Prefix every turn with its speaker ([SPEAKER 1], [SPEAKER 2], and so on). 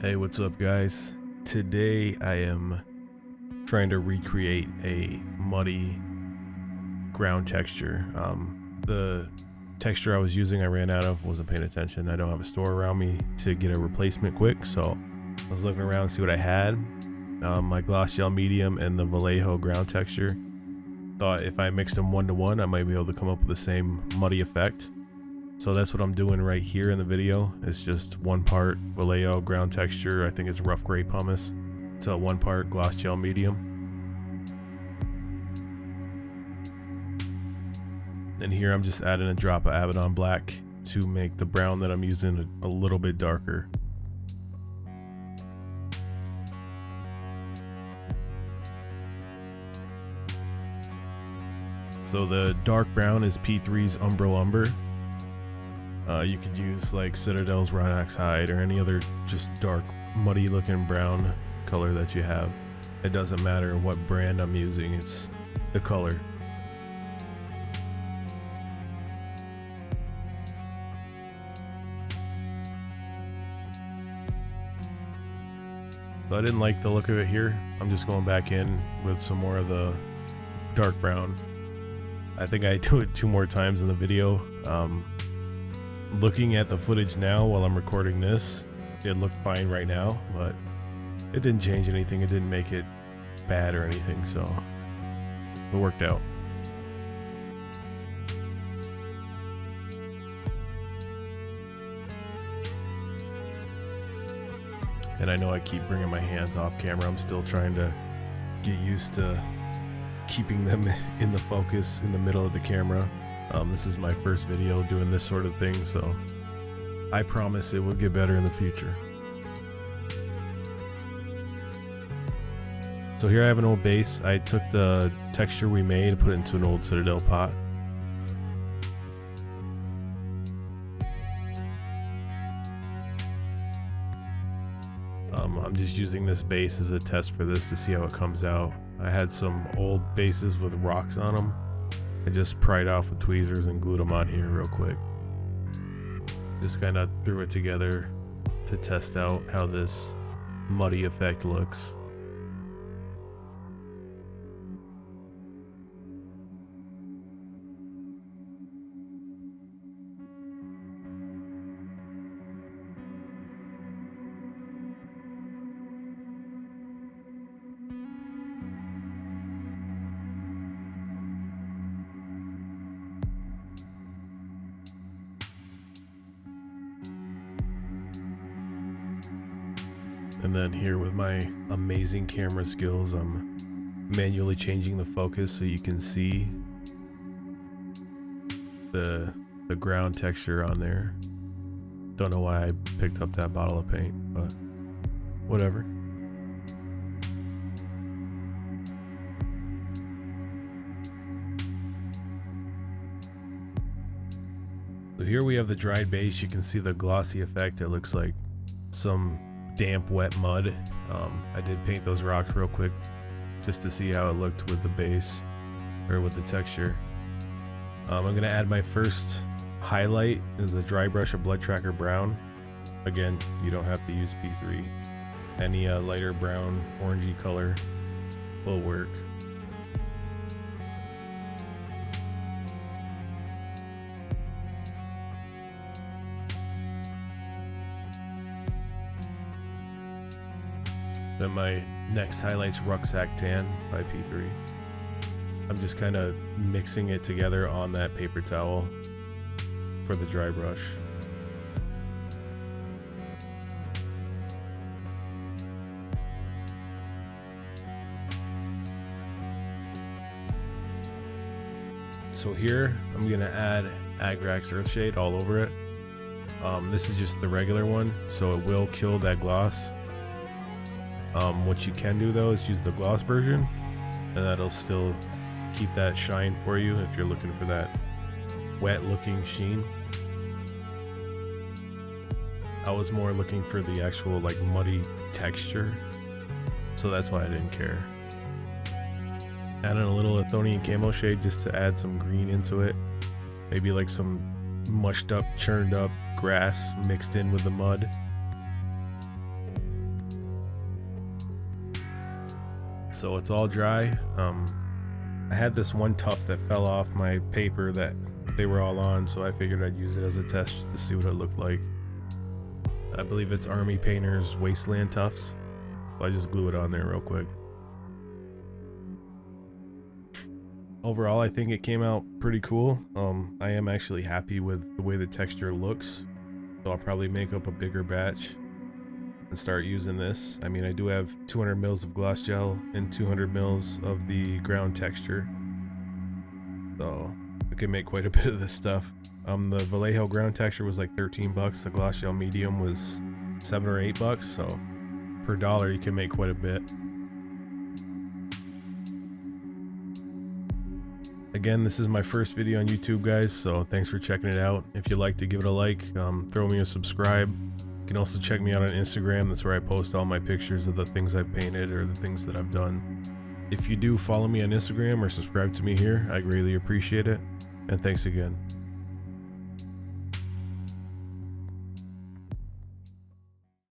[SPEAKER 1] Hey, what's up, guys? Today I am trying to recreate a muddy ground texture. The texture I was using I ran out of, wasn't paying attention. I don't have a store around me to get a replacement quick, so I was looking around to see what I had. My gloss gel medium and the Vallejo ground texture. Thought if I mixed them 1-to-1, I might be able to come up with the same muddy effect. So that's what I'm doing right here in the video. It's just 1 part Vallejo ground texture. I think it's rough gray pumice to 1 part gloss gel medium. And here I'm just adding a drop of Abaddon black to make the brown that I'm using a little bit darker. So the dark brown is P3's Umbro Umber. You could use like Citadel's Rhinox Hide or any other just dark muddy looking brown color that you have. It doesn't matter what brand I'm using, it's the color. So I didn't like the look of it here. I'm just going back in with some more of the dark brown. I think I do it 2 more times in the video. Looking at the footage now while I'm recording this, it looked fine right now, but it didn't change anything. It didn't make it bad or anything, so it worked out. And I know I keep bringing my hands off camera. I'm still trying to get used to keeping them in the focus in the middle of the camera. This is my first video doing this sort of thing, so I promise it will get better in the future. So here I have an old base. I took the texture we made and put it into an old Citadel pot. I'm just using this base as a test for this to see how it comes out. I had some old bases with rocks on them. I just pried off with tweezers and glued them on here real quick. Just kind of threw it together to test out how this muddy effect looks. And then here with my amazing camera skills, I'm manually changing the focus so you can see the ground texture on there. Don't know why I picked up that bottle of paint, but whatever. So here we have the dried base. You can see the glossy effect. It looks like some damp wet mud. I did paint those rocks real quick just to see how it looked with the base or with the texture. I'm gonna add my first highlight is a dry brush of Blood Tracker Brown. Again, you don't have to use P3. Any lighter brown orangey color will work. Then my next highlight's Rucksack Tan by P3. I'm just kind of mixing it together on that paper towel for the dry brush. So here I'm gonna add Agrax Earthshade all over it. This is just the regular one, so it will kill that gloss. What you can do though is use the gloss version, and that'll still keep that shine for you if you're looking for that wet looking sheen. I was more looking for the actual like muddy texture, so that's why I didn't care. Adding a little Athonian Camo shade just to add some green into it. Maybe like some mushed up, churned up grass mixed in with the mud. so it's all dry. I had this one tuft that fell off my paper that they were all on, so I figured I'd use it as a test to see what it looked like. I believe it's Army Painter's Wasteland Tufts, so I just glue it on there real quick. Overall, I think it came out pretty cool. I am actually happy with the way the texture looks, so I'll probably make up a bigger batch and start using this. I mean, I do have 200 mils of gloss gel and 200 mils of the ground texture, so I can make quite a bit of this stuff. The Vallejo ground texture was like 13 bucks. The gloss gel medium was $7 or $8, so per dollar you can make quite a bit. Again, this is my first video on YouTube, guys, so thanks for checking it out. If you liked it, give it a like, throw me a subscribe. You can also check me out on Instagram. That's where I post all my pictures of the things I've painted or the things that I've done. If you do follow me on Instagram or subscribe to me here, I greatly appreciate it. And thanks again.